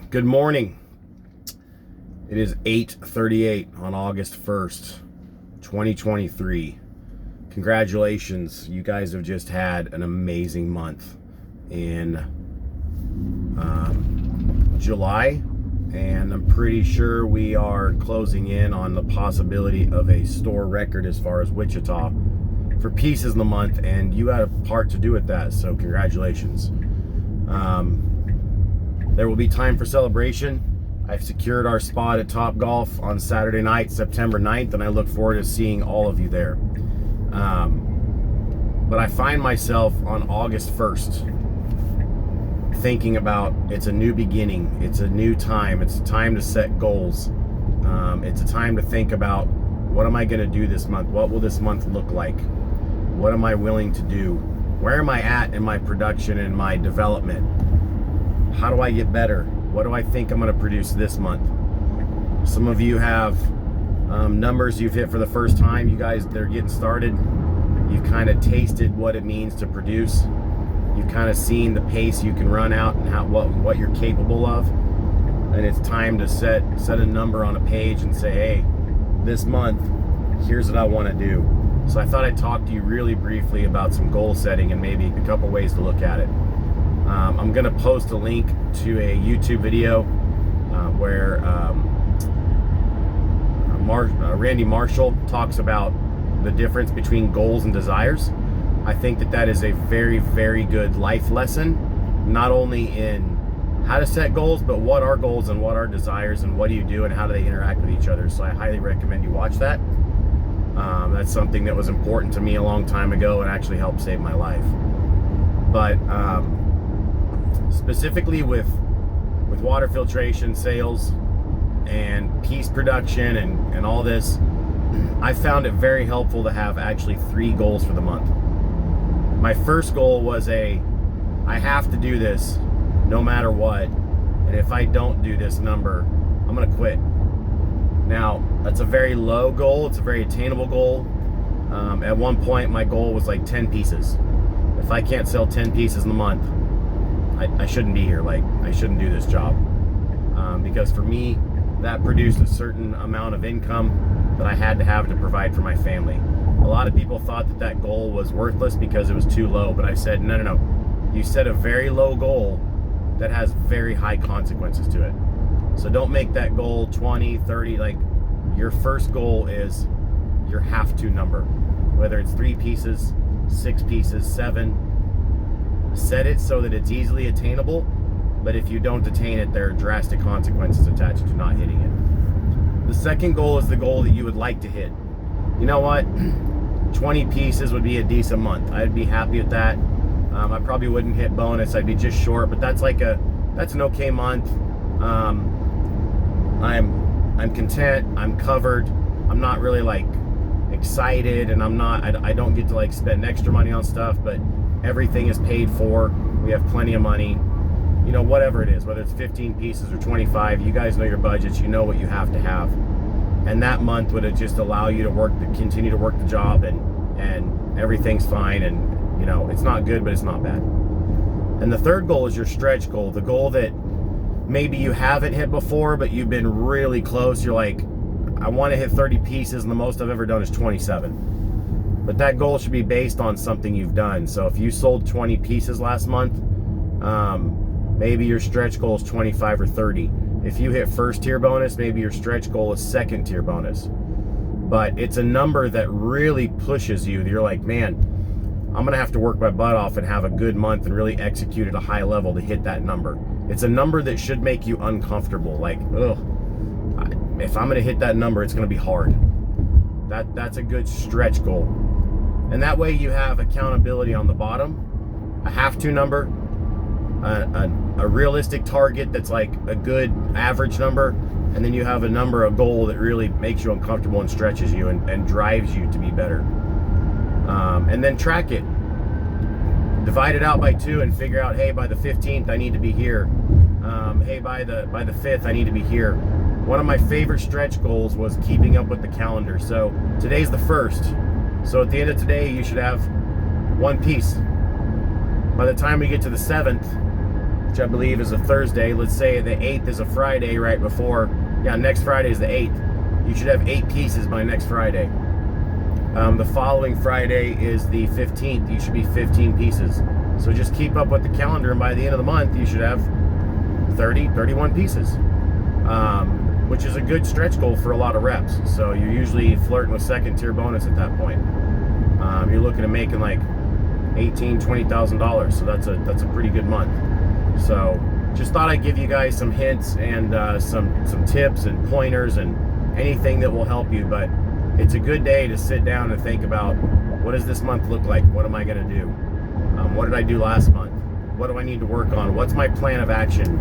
Good morning. It is 8:38 on August 1st, 2023. Congratulations. You guys have just had an amazing month in July, and I'm pretty sure we are closing in on the possibility of a store record as far as Wichita for pieces in the month, and you had a part to do with that, so congratulations. There will be time for celebration. I've secured our spot at Top Golf on Saturday night, September 9th, and I look forward to seeing all of you there. But I find myself on August 1st thinking about it's a new beginning, it's a new time, it's a time to set goals. It's a time to think about, what am I going to do this month? What will this month look like? What am I willing to do? Where am I at in my production and my development? How do I get better? What do I think I'm going to produce this month? Some of you have numbers you've hit for the first time. You guys, they're getting started. You've kind of tasted what it means to produce. You've kind of seen the pace you can run out and what you're capable of. And it's time to set a number on a page and say, hey, this month, here's what I want to do. So I thought I'd talk to you really briefly about some goal setting and maybe a couple ways to look at it. I'm going to post a link to a YouTube video where Randy Marshall talks about the difference between goals and desires. I think that is a very, very good life lesson, not only in how to set goals, but what are goals and what are desires and what do you do and how do they interact with each other. So I highly recommend you watch that. That's something that was important to me a long time ago and actually helped save my life. But specifically with water filtration, sales, and piece production and all this, I found it very helpful to have actually 3 goals for the month. My first goal was I have to do this no matter what, and if I don't do this number, I'm gonna quit. Now, that's a very low goal, it's a very attainable goal. At one point, my goal was like 10 pieces. If I can't sell 10 pieces in the month, I shouldn't be here. Like, I shouldn't do this job. Because for me, that produced a certain amount of income that I had to have to provide for my family. A lot of people thought that goal was worthless because it was too low, but I said, no. You set a very low goal that has very high consequences to it. So don't make that goal 20, 30, like your first goal is your have to number. Whether it's 3 pieces, 6 pieces, 7, set it so that it's easily attainable, but if you don't attain it, there are drastic consequences attached to not hitting it. The second goal is the goal that you would like to hit. You know what? 20 pieces would be a decent month. I'd be happy with that. I probably wouldn't hit bonus. I'd be just short, but that's an okay month. I'm content. I'm covered. I'm not really like excited, and I don't get to like spend extra money on stuff, but everything is paid for. We have plenty of money. You know, whatever it is, whether it's 15 pieces or 25, you guys know your budgets, you know what you have to have. And that month would just allow you to continue to work the job, and everything's fine, and you know, it's not good, but it's not bad. And the third goal is your stretch goal, the goal that maybe you haven't hit before, but you've been really close. You're like, I want to hit 30 pieces, and the most I've ever done is 27. But that goal should be based on something you've done. So if you sold 20 pieces last month, maybe your stretch goal is 25 or 30. If you hit first tier bonus, maybe your stretch goal is second tier bonus. But it's a number that really pushes you. You're like, man, I'm going to have to work my butt off and have a good month and really execute at a high level to hit that number. It's a number that should make you uncomfortable. Like, if I'm going to hit that number, it's going to be hard. That's a good stretch goal. And that way you have accountability on the bottom, a have to number, a realistic target that's like a good average number, and then you have a goal that really makes you uncomfortable and stretches you and drives you to be better. And then track it. Divide it out by 2 and figure out, hey, by the 15th I need to be here. Hey, by the 5th I need to be here. One of my favorite stretch goals was keeping up with the calendar. So today's the 1st. So at the end of today, you should have 1 piece. By the time we get to the 7th, which I believe is a Thursday. Let's say the 8th is a Friday right before. Yeah, next Friday is the 8th. You should have 8 pieces by next Friday. The following Friday is the 15th. You should be 15 pieces. So just keep up with the calendar, and by the end of the month, you should have 31 pieces, which is a good stretch goal for a lot of reps. So you're usually flirting with second tier bonus at that point. You're looking at making like $18,000-$20,000, so that's a pretty good month. So just thought I'd give you guys some hints and some tips and pointers and anything that will help you. But it's a good day to sit down and think about, what does this month look like? What am I going to do? What did I do last month? What do I need to work on? What's my plan of action?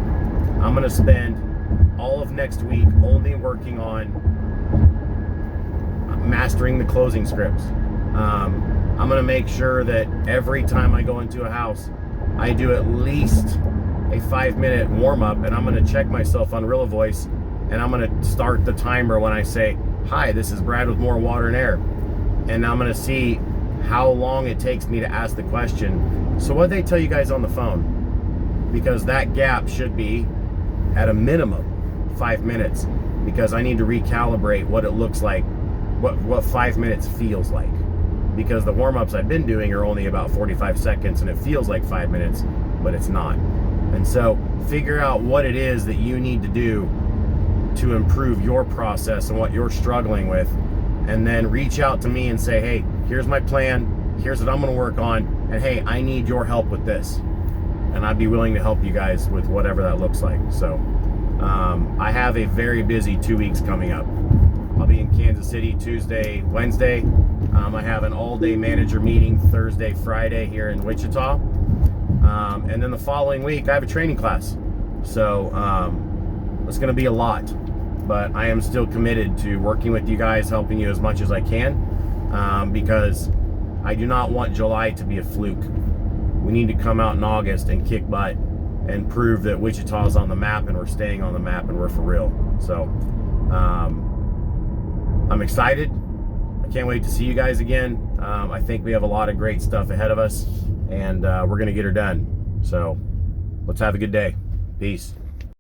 I'm going to spend all of next week only working on mastering the closing scripts. I'm going to make sure that every time I go into a house, I do at least a 5-minute warm-up, and I'm going to check myself on RealAvoice, and I'm going to start the timer when I say, "Hi, this is Brad with More Water and Air," and I'm going to see how long it takes me to ask the question. So what they tell you guys on the phone, because that gap should be at a minimum 5 minutes, because I need to recalibrate what it looks like, what 5 minutes feels like, because the warm-ups I've been doing are only about 45 seconds and it feels like 5 minutes, but it's not. And so figure out what it is that you need to do to improve your process and what you're struggling with, and then reach out to me and say, "Hey, here's my plan, here's what I'm going to work on, and hey, I need your help with this." And I'd be willing to help you guys with whatever that looks like. So I have a very busy 2 weeks coming up. I'll be in Kansas City Tuesday, Wednesday. I have an all-day manager meeting Thursday, Friday here in Wichita. And then the following week, I have a training class. So it's going to be a lot. But I am still committed to working with you guys, helping you as much as I can, because I do not want July to be a fluke. We need to come out in August and kick butt and prove that Wichita is on the map, and we're staying on the map, and we're for real. So I'm excited. I can't wait to see you guys again. I think we have a lot of great stuff ahead of us, and we're going to get her done. So let's have a good day. Peace.